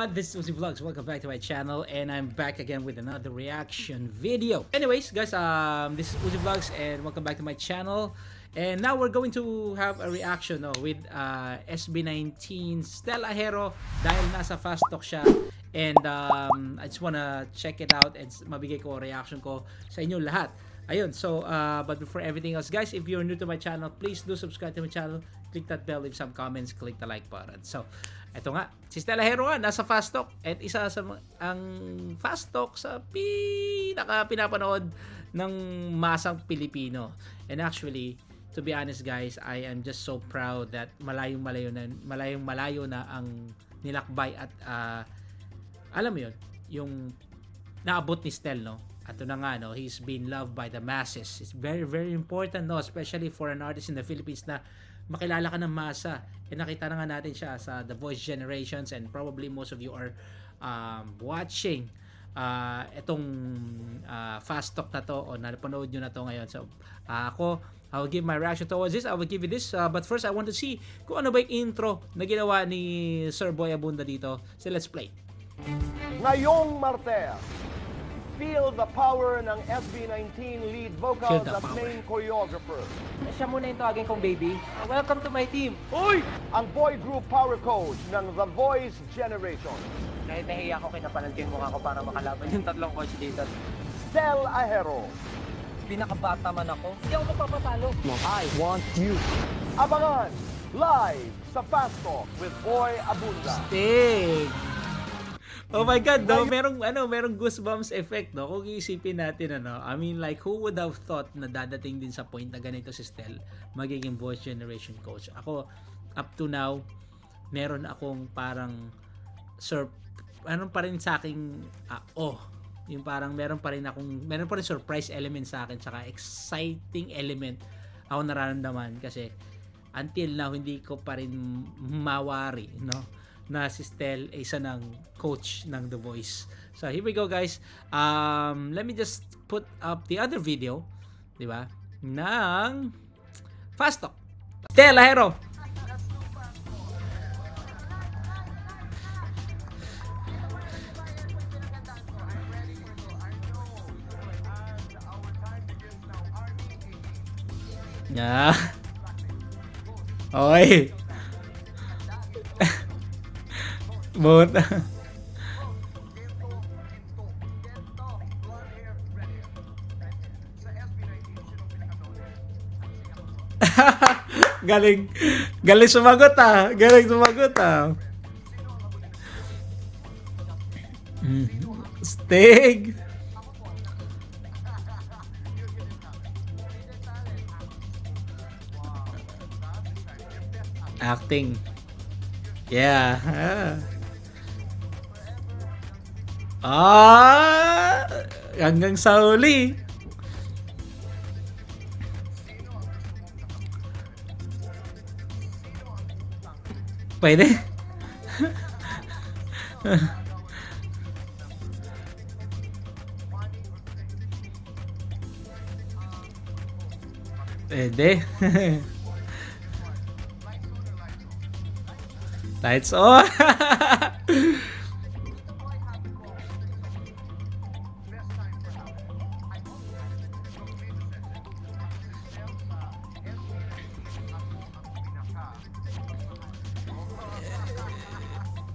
everyone, this is Uzi Vlogs. Welcome back to my channel, and I'm back again with another reaction video. Anyways, guys, this is Uzi Vlogs, and welcome back to my channel. And now we're going to have a reaction with SB19 Stell Ahero dahil nasa Fast Talk siya. And I just wanna check it out and mabigay ko reaction ko sa inyo lahat. Ayun, so but before everything else, guys, if you're new to my channel, please do subscribe to my channel, click that bell, leave some comments, click the like button. So eto nga, si Stell Ahero nga nasa Fast Talk, at isa sa ang Fast Talk sa pinapanood ng masang Pilipino. And actually, to be honest, guys, I am just so proud that malayong-malayo na ang nilakbay at alam mo yun, yung naabot ni Stell, no? At ito na nga, no, he's been loved by the masses. It's very, very important, no, especially for an artist in the Philippines na makilala ka ng masa. E nakita na nga natin siya sa The Voice Generations, and probably most of you are watching itong Fast Talk na to, o napanood nyo na to ngayon. So ako, I will give my reaction towards this. I will give you this, but first I want to see kung ano ba yung intro na ginawa ni Sir Boy Abunda dito. So let's play. Ngayong Martes, feel the power ng SB19 lead vocals at main choreographer. Siya muna yung tawagin kong baby. Welcome to my team. Uy! Ang boy group power coach ng The Voice Generation. Kahit nahiya ko, kinapanantin mo ako para makalaban yung tatlong coach dito. Stell Ahero. Pinakabata man ako, hindi ako magpapatalo. I want you. Abangan live sa Fast Talk with Boy Abunda. Stig! Oh my God, no? Merong goosebumps effect, no? Kung iisipin natin, I mean, like, who would have thought na dadating din sa point na ganito si Stell magiging Voice Generation coach? Ako, up to now, meron akong parang pa rin sa aking yung parang meron pa rin surprise element sa akin, tsaka exciting element ako nararamdaman, kasi until now hindi ko pa rin mawari, no, na si Stell ay isa ng coach ng The Voice. So here we go, guys. Let me just put up the other video, di ba, ng Fast Talk. Stell Ahero. Yeah. Okay. But galing sumagot Stig. Acting. Yeah. Hanggang sa uli. Pwede? Pwede. Lights on.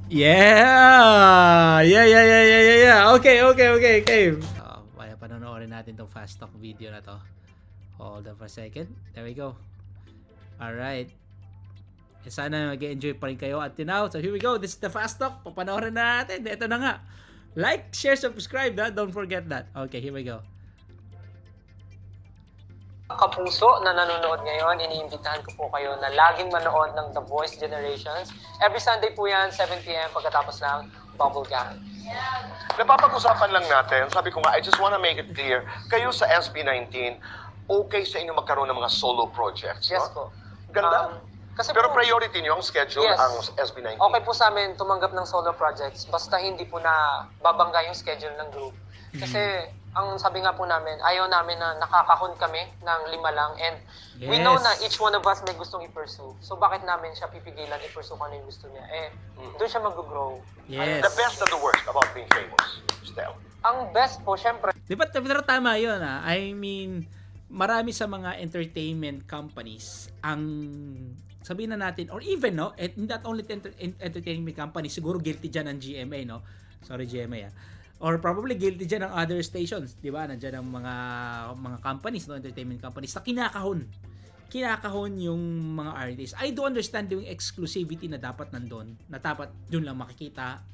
Yeah. Okay. Kaya panonoorin natin tong Fast Talk video na to. Hold on for a second. There we go. Alright. Sana mag-enjoy pa rin kayo until now. So here we go. This is the Fast Talk. Papanoorin na natin. Ito na nga. Like, share, subscribe. Don't forget that. Okay, here we go. Kapuso na nanonood ngayon, iniimbitahan ko po kayo na laging manood ng The Voice Generations. Every Sunday po yan, 7 PM pagkatapos ng Bubble Gang. Napapag-usapan lang natin, sabi ko nga, I just wanna make it clear, kayo sa SB19, okay sa inyo magkaroon ng mga solo projects, Yes no? po. Ganda. Pero priority niyo ang schedule, yes, ang SB19. Okay po sa amin tumanggap ng solo projects, basta hindi po na babangga yung schedule ng group. Kasi ang sabi nga po namin, ayaw namin na nakakahon kami ng 5 lang. And we know na each one of us may gustong i-pursue. So bakit namin siya pipigilan i-pursue kung ano yung gusto niya? Doon siya mag-grow. Yes. The best of the worst about being famous, Stel. Ang best po, syempre, Di ba, pero tama yun I mean, marami sa mga entertainment companies ang sabihin na natin, or even, no, not only entertainment companies, siguro guilty dyan ang GMA, no? Sorry, GMA, or probably guilty dyan ang other stations, di ba? Nandiyan ang mga companies, no, entertainment companies, na kinakahon yung mga artists. I do understand yung exclusivity na dapat nandun, na dapat yun lang makikita,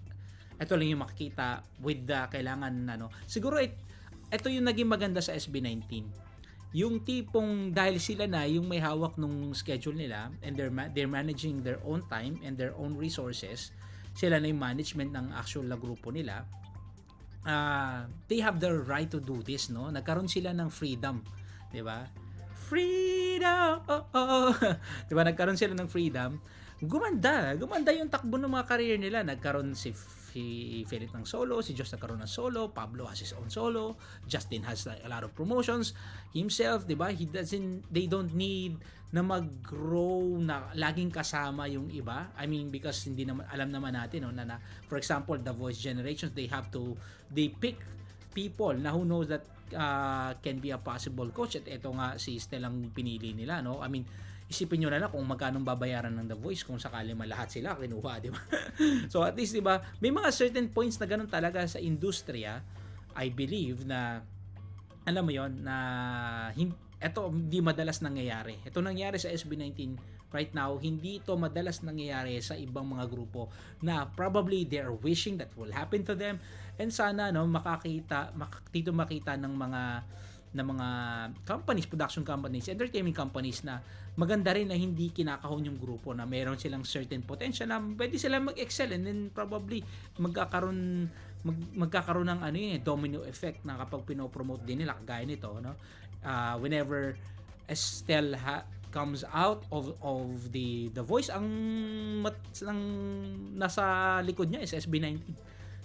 ito lang yung makikita with the kailangan, ano. Siguro, ito yung naging maganda sa SB19. Yung tipong dahil sila na yung may hawak nung schedule nila and they're managing their own time and their own resources, sila na yung management ng actual na grupo nila, they have the right to do this, no? Nagkaroon sila ng freedom, di ba? Freedom! Di ba? Nagkaroon sila ng freedom. Gumanda yung takbo ng mga career nila. Nagkaroon si Philip ng solo, si Josh nagkaroon ng solo, Pablo has his own solo, Justin has a lot of promotions himself, di ba? They don't need na mag-grow na laging kasama yung iba. I mean, because hindi naman alam naman natin, no, na for example, the Voice generations, they pick people na who knows that can be a possible coach, at ito nga si Stellang pinili nila, no? I mean, isipin nyo na lang kung magkano babayaran ng The Voice kung sakali man lahat sila kinuha, di ba? So at least, di ba, may mga certain points na ganun talaga sa industriya, I believe, na alam mo yon na ito hindi madalas nangyayari. Ito nangyari sa SB19 right now, hindi ito madalas nangyayari sa ibang mga grupo na probably they are wishing that will happen to them, and sana, no, makita ng mga companies, production companies, entertainment companies na maganda rin na hindi kinakahon yung grupo, na meron silang certain potential na pwede sila mag-excel, and then probably magkakaroon ng domino effect na kapag pinopromote din nila kagaya nito, no? Whenever Estelle comes out of the Voice, ang nasa likod niya is SB19.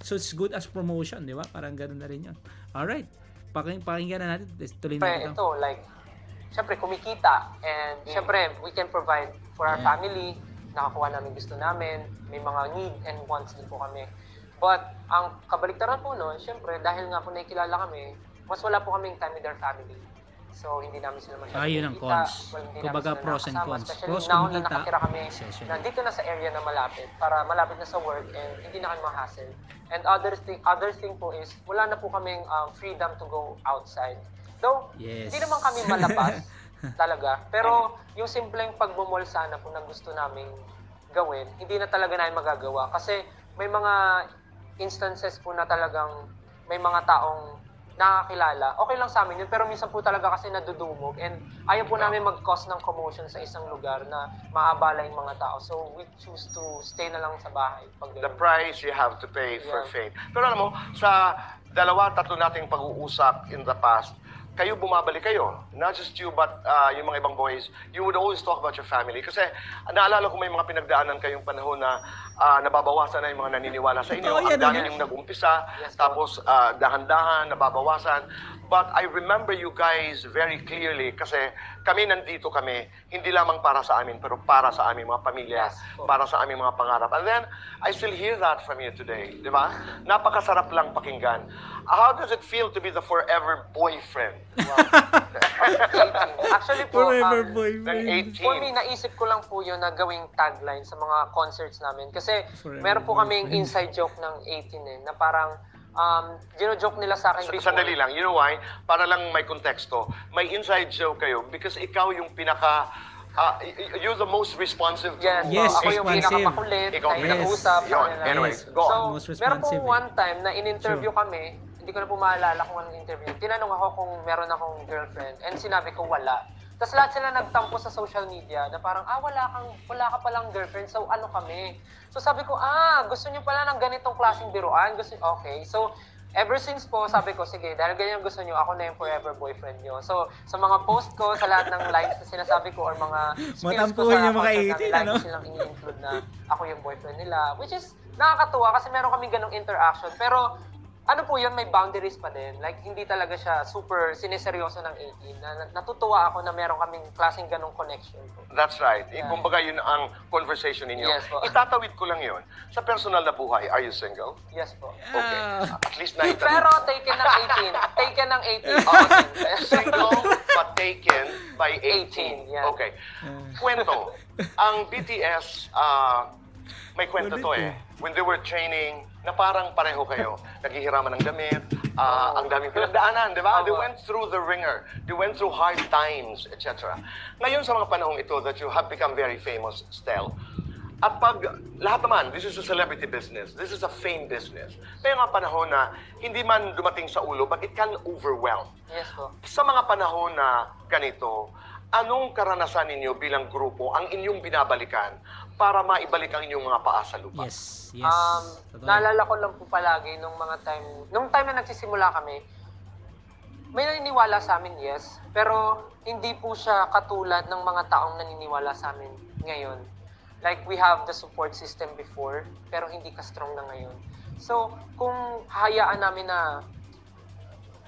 So it's good as promotion, di ba? Parang ganoon na rin 'yon. All right. Pakinggan na natin. Tuloy na ito. Like, syempre kumikita, and syempre we can provide for our family, nakakuha namin gusto namin, may mga need and wants din po kami. But ang kabaliktaran po noon, syempre dahil nga po nakikilala kami, mas wala po kaming time with our family. So hindi namin sila masyadong yun ang cons. Kumbaga pros and cons. Pros now na nakatira kami nandito na sa area na malapit, para malapit na sa work and hindi na kami ma-hassle. And other thing po is wala na po kaming freedom to go outside. Though hindi naman kami malabas talaga, pero yung simpleng pagbumol sana po na gusto naming gawin, hindi na talaga namin magagawa kasi may mga instances po na talagang may mga taong nakakilala, okay lang sa amin yun, pero minsan po talaga kasi nadudumog, and ayaw po namin mag-cause ng commotion sa isang lugar na maabala yung mga tao. So we choose to stay na lang sa bahay. The price you have to pay for fame. Pero alam mo, sa tatlo nating pag-uusap in the past, bumabalik kayo. Not just you, but yung mga ibang boys, you would always talk about your family. Kasi naalala ko may mga pinagdaanan kayong panahon na nababawasan na yung mga naniniwala sa inyo. Ang dami yung nag-umpisa, tapos dahan-dahan, nababawasan. But I remember you guys very clearly kasi nandito kami, hindi lamang para sa amin, pero para sa aming mga pamilya, para sa aming mga pangarap. And then, I still hear that from you today, di ba? Napakasarap lang pakinggan. How does it feel to be the forever boyfriend? Wow. Actually po, forever boyfriend. For me, naisip ko lang po yun na gawing tagline sa mga concerts namin. Kasi meron po kaming inside joke ng 18 na parang gino-joke nila sa akin before. Sandali lang, you know why? Para lang may konteksto. May inside joke kayo because ikaw yung you're the most responsive to ako yung pinakapakulit, ikaw ang pinakausap. Anyway, go on. Meron po one time na in-interview kami, hindi ko na po maalala kung anong interview. Tinanong ako kung meron akong girlfriend, and sinabi ko wala. Tapos lahat sila nagtampo sa social media na parang, wala ka palang girlfriend, so ano kami? So sabi ko, gusto niyo pala ng ganitong klaseng biruan? Okay. So, ever since po, sabi ko, sige, dahil ganyan gusto niyo, ako na yung forever boyfriend niyo. So, sa mga post ko, sa lahat ng lines na sinasabi ko, or mga skills ko sa content namin, lagi silang i-include na ako yung boyfriend nila. Which is, nakakatuwa kasi meron kami ganong interaction. Pero, ano po yun, may boundaries pa din. Like, hindi talaga siya super sineseryoso ng 18. Natutuwa ako na meron kaming klaseng ganong connection po. That's right. Kumbaga yun ang conversation ninyo. Yes po. Itatawid ko lang yun. Sa personal na buhay, are you single? Yes po. Okay. At least na Pero taken ng 18. Taken ng 18. Single but taken by 18. 18, yeah. Okay. Kwento. Ang BTS, may kwento to eh. When they were training, na parang pareho kayo. Naghihiraman ng damit, ang daming pinagdaanan, di ba? They went through the ringer. They went through hard times, etc. Ngayon sa mga panahong ito that you have become very famous, Stel, at pag lahat naman, this is a celebrity business, this is a fame business. May mga panahon na hindi man dumating sa ulo, but it can overwhelm. Yes po. Sa mga panahon na ganito, anong karanasan ninyo bilang grupo ang inyong binabalikan para maibalik ang inyong mga paa sa lupa? Yes. Naalala ko lang po palagi nung time na nagsisimula kami, may naniniwala sa amin, yes, pero hindi po siya katulad ng mga taong naniniwala sa amin ngayon. Like, we have the support system before, pero hindi ka strong na ngayon. So, kung hayaan namin na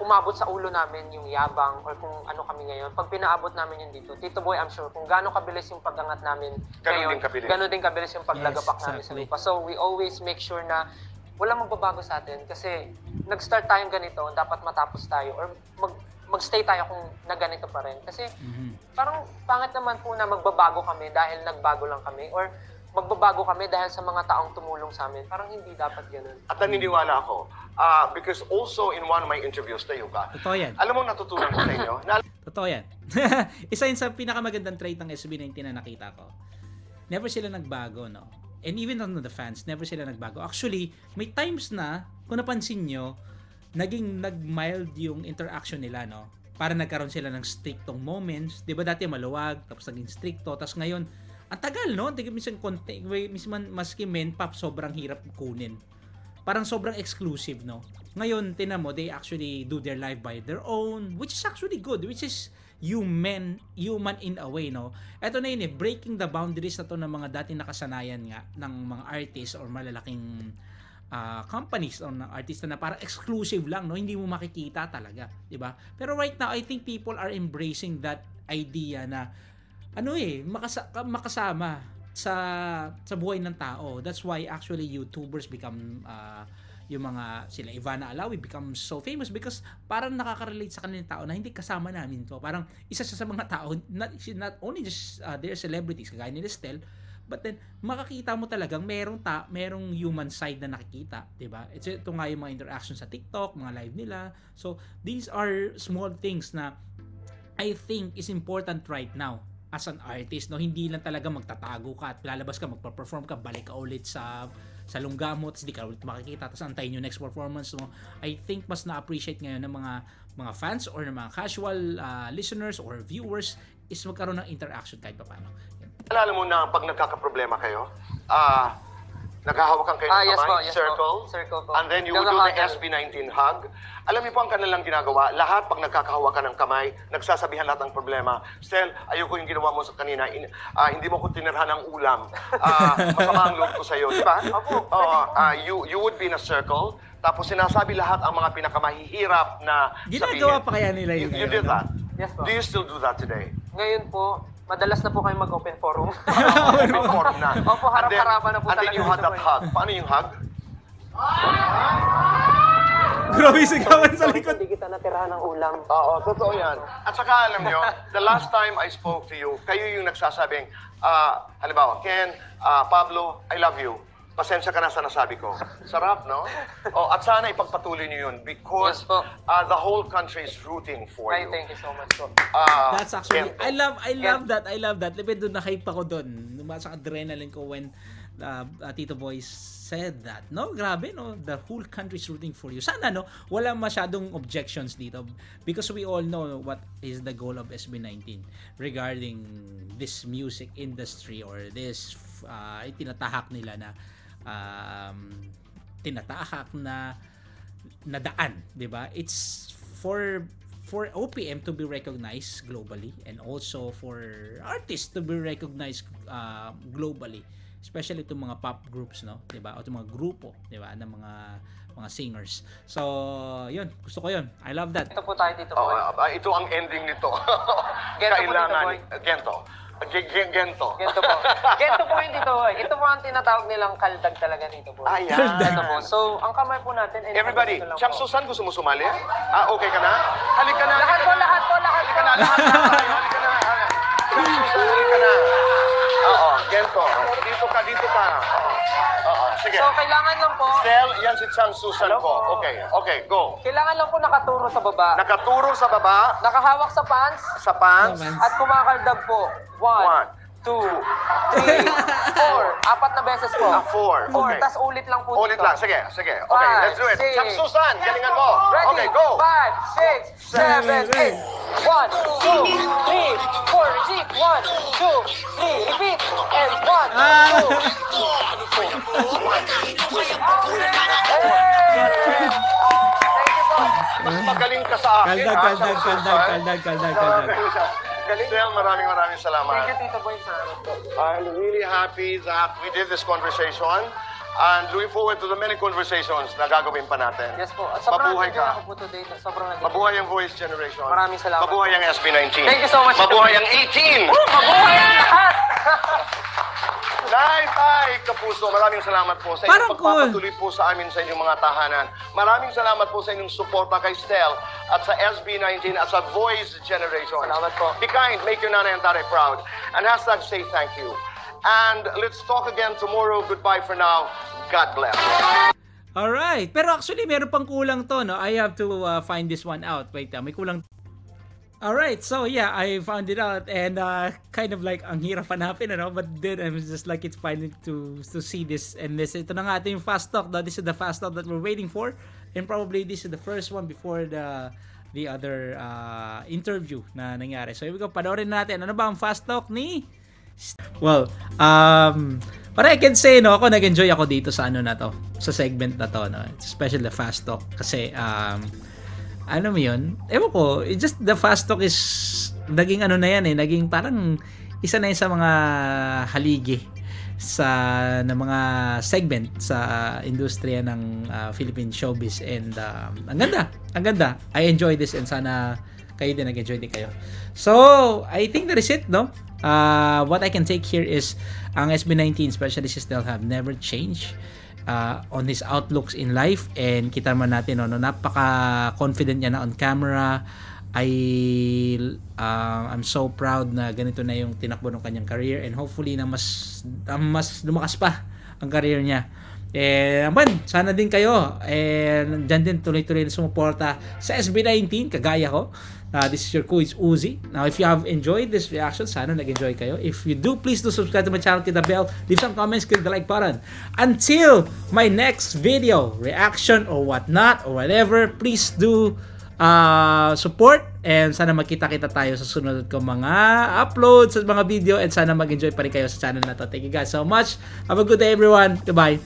umabot sa ulo namin yung yabang or kung ano kami ngayon, pag pinaabot namin yun dito, Tito Boy, I'm sure, kung gaano kabilis yung pag-angat namin ngayon, gaano din kabilis yung paglagapak namin sa lupa. So, we always make sure na walang magbabago sa atin kasi nag-start tayong ganito, dapat matapos tayo or mag-stay tayo kung na ganito pa rin. Kasi parang pangit naman po na magbabago kami dahil nagbago lang kami or magbabago kami dahil sa mga taong tumulong sa amin. Parang hindi dapat ganun. At naniniwala ako, because also in one of my interviews na Yuka, totoo yan. Alam mo natutunan ko sa inyo? Totoo yan. Isa yun sa pinakamagandang trait ng SB19 na nakita ko. Never sila nagbago, no? And even on the fans, never sila nagbago. Actually, may times na, kung napansin nyo, nag-mild yung interaction nila, no? Para nagkaroon sila ng striktong moments. Di ba dati maluwag, tapos naging stricto, tapos ngayon, ang tagal, no? Minsan maski men pop, sobrang hirap kunin. Parang sobrang exclusive, no? Ngayon, tinan mo, they actually do their life by their own, which is actually good, which is human in a way, no? Ito na yun breaking the boundaries na to ng mga dati nakasanayan nga ng mga artists or malalaking companies o ng artista na parang exclusive lang, no? Hindi mo makikita talaga, di ba? Pero right now, I think people are embracing that idea na makasama sa buhay ng tao. That's why actually YouTubers become yung mga sila Ivana Alawi become so famous because parang nakaka-relate sa kanilang tao na hindi kasama namin to. Parang isa siya sa mga tao, not only just they're celebrities kagaya ni Stel, but then makakita mo talagang merong human side na nakikita, 'di ba? Ito nga yung mga interaction sa TikTok, mga live nila. So these are small things na I think is important right now as an artist, no? Hindi lang talaga magtatago ka at lalabas ka, magpa-perform ka, balik ka ulit sa lungga mo, tapos di ka ulit makikita, tapos antayin yung next performance mo. I think mas na-appreciate ngayon ng mga fans or ng mga casual listeners or viewers is magkaroon ng interaction kahit pa paano. Alala mo na pag nagkakaproblema kayo, naghahawakan kayo ng Yes kamay, po, circle po. And then you would do the SB19 hug. Alam niyo po ang kanilang ginagawa, lahat pag nagkakahawakan ng kamay, nagsasabihan lahat ng problema. Stel, ayoko yung ginawa mo sa kanina, hindi mo ko tinirhan ng ulam. Masama ang loob ko sa'yo, di ba? You would be in a circle, tapos sinasabi lahat ang mga pinakamahihirap na sabihin. Ginagawa pa kaya nila yun? You did that? Yes po. Do you still do that today? Ngayon po, madalas na po kayo mag-open forum. Open forum na. Opo, harap-harapan na po talaga. And then you had that hug. Paano yung hug? Grabe sigawan sa likod. Hindi kita natirahan ng ulam. Oo, totoo yan. At saka alam nyo, the last time I spoke to you, kayo yung nagsasabing, halimbawa, Ken, Pablo, I love you. Pasensya ka na sa nasabi ko. Sarap, no? At sana ipagpatuloy niyo yun because the whole country is rooting for you. Thank you so much po. That's actually, I love that. Libre doon, na-hype ako doon. Sa adrenaline ko when Tito Boy said that. No, grabe, no? The whole country is rooting for you. Sana, no? Wala masyadong objections dito because we all know what is the goal of SB19 regarding this music industry or this tinatahak nila na tinatahak na daan, 'di ba? It's for OPM to be recognized globally and also for artists to be recognized globally. especially itong mga pop groups, no, 'di ba? O itong mga grupo, 'di ba, ng mga singers. So, 'yun, gusto ko 'yun. I love that. Ito po tayo dito, boy. Ito ang ending nito. Gento Gento. Gento po. Gento po yung dito, boy. Ito po ang tinatawag nilang kaldag talaga nito, boy. Ayan. Ito po. So, ang kamay po natin... Everybody, Champ Susan, gusto mo sumali? Okay ka na? Halika na. Lahat po. Halika na. Champ Susan, halika na. Oo, Gento. Dito ka. Oo, sige. So, kailangan lang po... Stel, yan si Champ Susan ko. Okay, go. Kailangan lang po nakaturo sa baba. Nakaturo sa baba. Nakahawak sa pants. Sa pants. At kumakaldag po. 1, 2, 3, 4. 4 na beses po. 4. 4. Okay. Tas ulit lang po Ulit dito. lang. Sige. Okay, 5, let's do it. 6. Champ Susan, galingan mo. Ready? Okay, go. 5, 6, 7, 8. 1, 2, 3, 4. Repeat. 1, 2, 3. Repeat. And 1, 2. Mas magaling ka sa akin. Kaldag. Stel, maraming salamat. Thank you, Tito Boy. I'm really happy that we did this conversation and looking forward to the many conversations na gagawin pa natin. Yes po. At sobrang Mabuhay nag-enjoy ka. ako po today. Sobrang nag-enjoy. Mabuhay ang Voice Generation. Maraming salamat. Mabuhay ang SB19. Thank you so much. Mabuhay ang 18. Mabuhay ang lahat! Nay, Kapuso, maraming salamat po sa Parang inyong pagpapatuloy po sa amin sa inyong mga tahanan. Maraming salamat po sa inyong suporta kay Stel at sa SB19 at sa Voice Generation. Salamat po. Be kind, make your nanay and tatay proud. And hashtag say thank you. And let's talk again tomorrow. Goodbye for now. God bless. Alright. Pero actually, meron pang kulang to, no? I have to find this one out. Wait, may kulang. Alright, so yeah, I found it out and kind of like ang hirap hanapin, ano? But then I was just like it's fine to see this and this. Ito na nga ating fast talk. This is the fast talk that we're waiting for, and probably this is the first one before the other interview na nangyari. So here we go. Panoorin natin. Ano ba ang fast talk ni? Well, what I can say, no, ako nag-enjoy ako dito sa ano na to, sa segment na to, no? Especially the fast talk kasi ano mo yun? Ewan ko, just the fast talk is naging ano na yan naging parang isa na yun sa mga haligi na mga segment sa industriya ng Philippine showbiz and ang ganda. I enjoy this and sana kayo din nag-enjoy din kayo. So, I think that is it, no? What I can take here is ang SB19, especially si Stel, have never changed on his outlooks in life, and kita man natin no, napaka-confident niya na on camera. I'm so proud na ganito na yung tinakbo ng kanyang career, and hopefully na mas lumakas pa ang career niya. Sana din kayo dyan din tuloy-tuloy na sumuporta sa SB19 kagaya ko. This is your Kuis Uzi. Now, if you have enjoyed this reaction, sana nag-enjoy kayo. If you do, please do subscribe to my channel, click the bell, leave some comments, click the like button. Until my next video, reaction or whatnot or whatever, please do support, and sana magkita-kita tayo sa sunod ko mga uploads at mga video, and sana mag-enjoy pa rin kayo sa channel na to. Thank you guys so much. Have a good day, everyone. Goodbye.